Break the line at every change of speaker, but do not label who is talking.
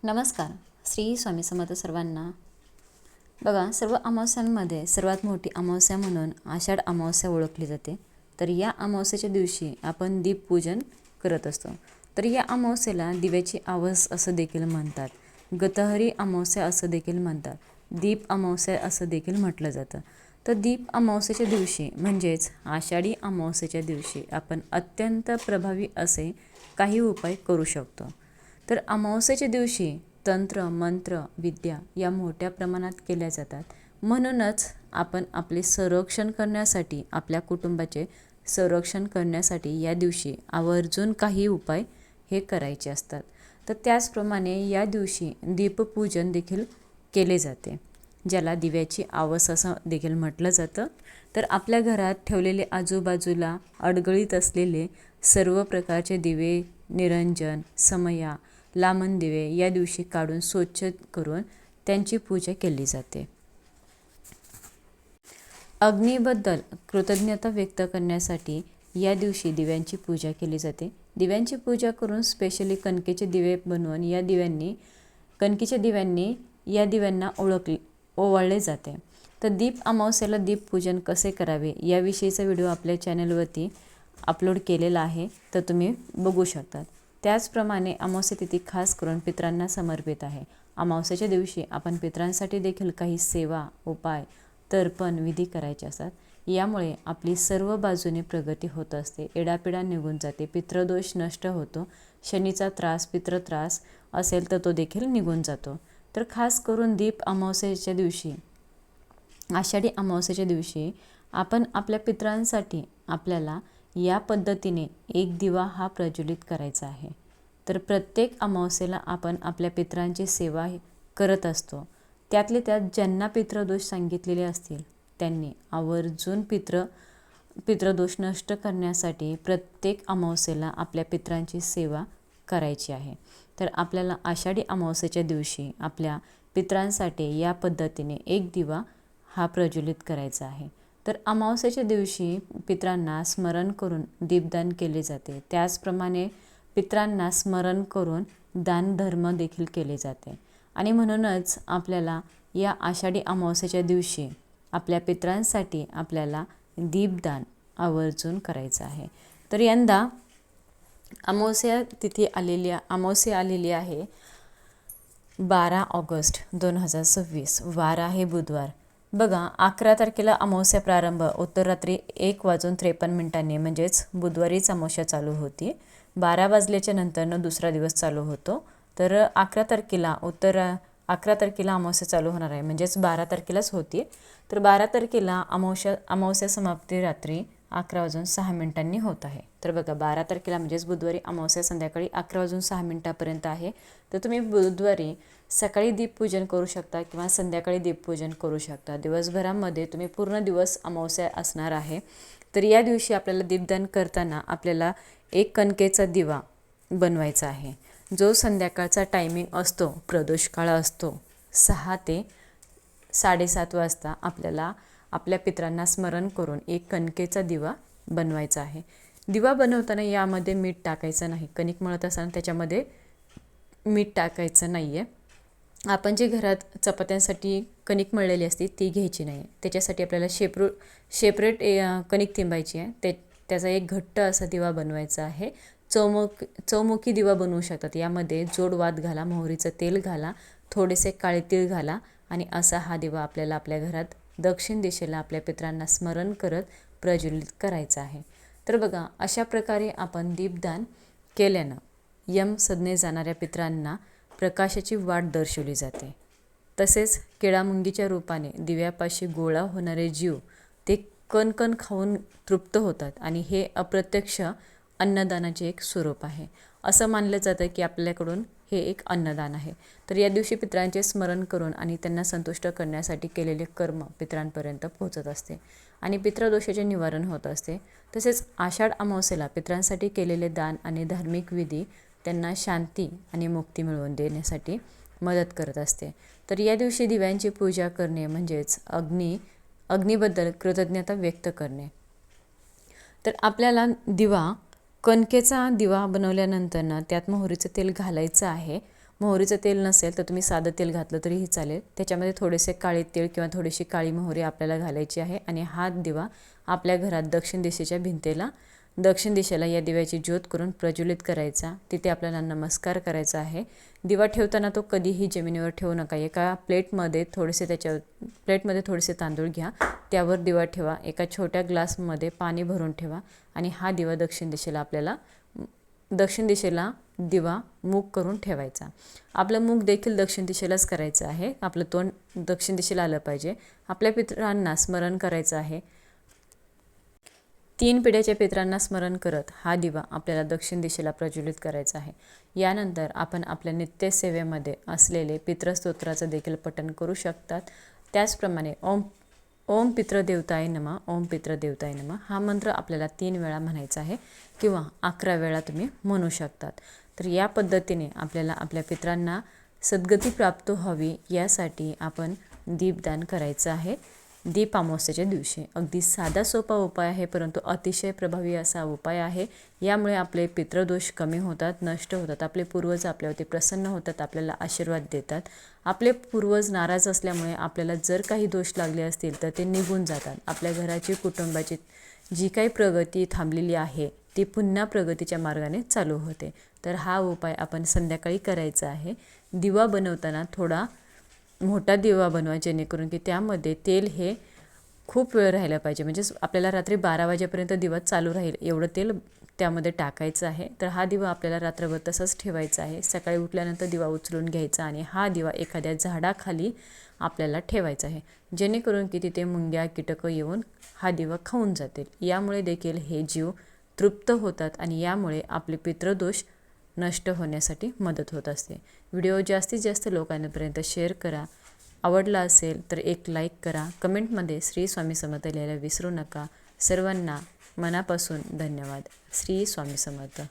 नमस्कार. श्री स्वामी समर्थ सर्वांना. बघा, सर्व अमावस्यांमध्ये सर्वात मोठी अमावस्या म्हणून आषाढ अमावस्या ओळखली जाते. तर या अमावस्येच्या दिवशी आपण दीपपूजन करत असतो. तर या अमावस्येला दिव्याची आवस असं देखील म्हणतात. गतहरी अमावस्या असं देखील म्हणतात. दीप अमावस्या असं देखील म्हटलं जातं. तर दीप अमावस्येच्या दिवशी म्हणजेच आषाढी अमावस्येच्या दिवशी आपण अत्यंत प्रभावी असे काही उपाय करू शकतो. तर अमावस्येच्या दिवशी तंत्र मंत्र विद्या या मोठ्या प्रमाणात केल्या जातात. म्हणूनच आपण आपले संरक्षण करण्यासाठी, आपल्या कुटुंबाचे संरक्षण करण्यासाठी या दिवशी आवर्जून काही उपाय हे करायचे असतात. तर त्याचप्रमाणे या दिवशी दीपपूजन देखील केले जाते, ज्याला दिव्याची आवस असं देखील म्हटलं जातं. तर आपल्या घरात ठेवलेले आजूबाजूला अडगळीत असलेले सर्व प्रकारचे दिवे, निरंजन, समया, लामण दिवे या दिवशी काढून स्वच्छ करून त्यांची पूजा केली जाते. अग्नीबद्दल कृतज्ञता व्यक्त करण्यासाठी या दिवशी दिव्यांची पूजा केली जाते. दिव्यांची पूजा करून स्पेशली कणकेचे दिवे बनवून कणकीच्या दिव्यांनी या दिव्यांना ओवाळले जाते. तर दीप अमावस्येला दीपपूजन कसे करावे याविषयीचा व्हिडिओ आपल्या चॅनलवरती अपलोड केलेला आहे, तर तुम्ही बघू शकता. त्याचप्रमाणे अमावस्या तिथी खास करून पितरांना समर्पित आहे. अमावस्येच्या दिवशी आपण पितरांसाठी देखील काही सेवा, उपाय, तर्पण विधी करायचे असतात. यामुळे आपली सर्व बाजूने प्रगती होत असते. एडापिडा निघून जाते, पितृदोष नष्ट होतो, शनीचा त्रास, पितृत्रास असेल तर तो देखील निघून जातो. तर खास करून दीप अमावस्येच्या दिवशी, आषाढी अमावस्येच्या दिवशी आपण आपल्या पितरांसाठी आपल्याला या पद्धतीने एक दिवा हा प्रज्वलित करायचा आहे. तर प्रत्येक अमावस्येला आपण आपल्या पितरांची सेवा करत असतो. त्यातले त्यात ज्यांना पितृदोष सांगितलेले असतील त्यांनी आवर्जून पितृदोष नष्ट करण्यासाठी प्रत्येक अमावस्येला आपल्या पितरांची सेवा करायची आहे. तर आपल्याला आषाढी अमावस्येच्या दिवशी आपल्या पितरांसाठी या पद्धतीने एक दिवा हा प्रज्वलित करायचा आहे. तर अमावस्येच्या दिवशी पितरांना स्मरण करून दीपदान केले जाते. त्याचप्रमाणे पितरांना स्मरण करून दानधर्म देखील केले जाते. आणि म्हणूनच आपल्याला या आषाढी अमावस्येच्या दिवशी आपल्या पितरांसाठी आपल्याला दीपदान आवर्जून करायचं आहे. तर यंदा अमावस्या आलेली आहे 12 ऑगस्ट 2026. वार आहे बुधवार. बघा, 11 तारखेला अमावस्या प्रारंभ उत्तर रात्री 1:53 म्हणजेच बुधवारीच अमावस्या चालू होती. 12 वाजल्याच्या नंतरनं दुसरा दिवस चालू होतो. तर 11 तारखेला अमावस्या चालू होणार आहे, म्हणजेच 12 तारखेलाच होती. तर 12 तारखेला अमावस्या समाप्ती रात्री 11:06 होत आहे. तर बघा, 12 तारखेला म्हणजेच बुधवारी अमावस्या संध्याकाळी 11:06 आहे. तर तुम्ही बुधवारी सकाळी दीपपूजन करू शकता किंवा संध्याकाळी दीपपूजन करू शकता. दिवसभरामध्ये तुम्ही पूर्ण दिवस अमावस्या असणार आहे. तर या दिवशी आपल्याला दीपदान करताना आपल्याला एक कणकेचा दिवा बनवायचा आहे, जो संध्याकाळचा टायमिंग असतो, प्रदोष काळ असतो. 6 ते 7:30 वाजता आपल्याला आपल्या पितरांना स्मरण करून एक कणकेचा दिवा बनवायचा आहे. दिवा बनवताना यामध्ये मीठ टाकायचं नाही. कणिक मळत असताना त्याच्यामध्ये मीठ टाकायचं नाही आहे. आपण जे घरात चपात्यांसाठी कणिक मळलेली असते ती घ्यायची नाही. त्याच्यासाठी आपल्याला सेपरेट कणिक तिंबायची आहे. त्याचा एक घट्ट असा दिवा बनवायचा आहे. चौमुखी दिवा बनवू शकतात. यामध्ये जोडवात घाला, मोहरीचं तेल घाला, थोडेसे काळे तीळ घाला आणि असा हा दिवा आपल्याला आपल्या घरात दक्षिण दिशेला आपल्या पितरांना स्मरण करत प्रज्वलित करायचा आहे. तर बघा, अशा प्रकारे आपण दीपदान केल्यानं यमसदने जाणाऱ्या पितरांना प्रकाशाची वाट दर्शवली जाते. तसेच केळामुंगीच्या रूपाने दिव्यापाशी गोळा होणारे जीव ते कणकण खाऊन तृप्त होतात आणि हे अप्रत्यक्ष अन्नदानाचे एक स्वरूप आहे. असं मानलं जातं की आपल्याकडून हे एक अन्नदान आहे. तर या दिवशी पितरांचे स्मरण करून आणि त्यांना संतुष्ट करण्यासाठी केलेले कर्म पितरांपर्यंत पोहोचत असते आणि पितृदोषाचे निवारण होत असते. तसेच आषाढ अमावस्येला पितरांसाठी केलेले दान आणि धार्मिक विधी त्यांना शांती आणि मुक्ती मिळवून देण्यासाठी मदत करत असते. तर या दिवशी दिव्यांची पूजा करणे म्हणजेच अग्नीबद्दल कृतज्ञता व्यक्त करणे. तर आपल्याला कणकेचा दिवा बनवल्यानंतर त्यात मोहरीचं तेल घालायचं आहे. मोहरीचं तेल नसेल तर तुम्ही साधं तेल घातलं तरीही चालेल. त्याच्यामध्ये थोडेसे काळे तेल किंवा थोडीशी काळी मोहरी आपल्याला घालायची आहे आणि हा दिवा आपल्या घरात दक्षिण दिशेला या दिव्याची ज्योत करून प्रज्वलित करायचा. तिथे आपल्याला नमस्कार करायचा आहे. दिवा ठेवताना तो कधीही जमिनीवर ठेवू नका. एका प्लेटमध्ये थोडेसे तांदूळ घ्या, त्यावर दिवा ठेवा. एका छोट्या ग्लासमध्ये पाणी भरून ठेवा आणि हा दिवा दक्षिण दिशेला दिवा मूग करून ठेवायचा. आपलं मूग देखील दक्षिण दिशेलाच करायचं आहे. आपलं तोंड दक्षिण दिशेला आलं पाहिजे. आपल्या पितरांना स्मरण करायचं आहे. 3 पिढ्याच्या पितरांना स्मरण करत हा दिवा आपल्याला दक्षिण दिशेला प्रज्वलित करायचा आहे. यानंतर आपण आपल्या नित्यसेवेमध्ये असलेले पितृस्तोत्राचं देखील पठण करू शकतात. त्याचप्रमाणे ओम पितृदेवताय नमः, ओम पितृदेवताय नमः हा मंत्र आपल्याला 3 वेळा म्हणायचा आहे किंवा 11 वेळा तुम्ही म्हणू शकतात. तर या पद्धतीने आपल्याला आपल्या पितरांना सद्गती प्राप्त व्हावी यासाठी आपण दीपदान करायचं आहे. दीप अमावस्येच्या दिवशी अगदी साधा सोपा उपाय आहे, परंतु अतिशय प्रभावी असा उपाय आहे. यामुळे आपले पितृदोष कमी होतात, नष्ट होतात. आपले पूर्वज आपल्यावरती प्रसन्न होतात, आपल्याला आशीर्वाद देतात. आपले पूर्वज नाराज असल्यामुळे आपल्याला जर काही दोष लागले असतील तर ते निघून जातात. आपल्या घराची, कुटुंबाची जी काही प्रगती थांबलेली आहे ती पुन्हा प्रगतीच्या मार्गाने चालू होते. तर हा उपाय आपण संध्याकाळी करायचा आहे. दिवा बनवताना थोडा मोठा दिवा बनवा, जेणेकरून की त्यामध्ये तेल हे खूप वेळ राहायला पाहिजे. म्हणजेच आपल्याला रात्री 12 वाजेपर्यंत दिवा चालू राहील एवढं तेल त्यामध्ये टाकायचं आहे. तर हा दिवा आपल्याला रात्रभर तसंच ठेवायचा आहे. सकाळी उठल्यानंतर दिवा उचलून घ्यायचा आणि हा दिवा एखाद्या झाडाखाली आपल्याला ठेवायचा आहे, जेणेकरून की तिथे मुंग्या, कीटकं येऊन हा दिवा खाऊन जातील. यामुळे देखील हे जीव तृप्त होतात आणि यामुळे आपले पितृदोष नष्ट होण्यासाठी मदत होत असते. व्हिडिओ जास्तीत जास्त लोकांपर्यंत शेअर करा. आवडला असेल तर एक लाईक करा. कमेंटमध्ये श्री स्वामी समर्थ लिहायला विसरू नका. सर्वांना मनापासून धन्यवाद. श्री स्वामी समर्थ.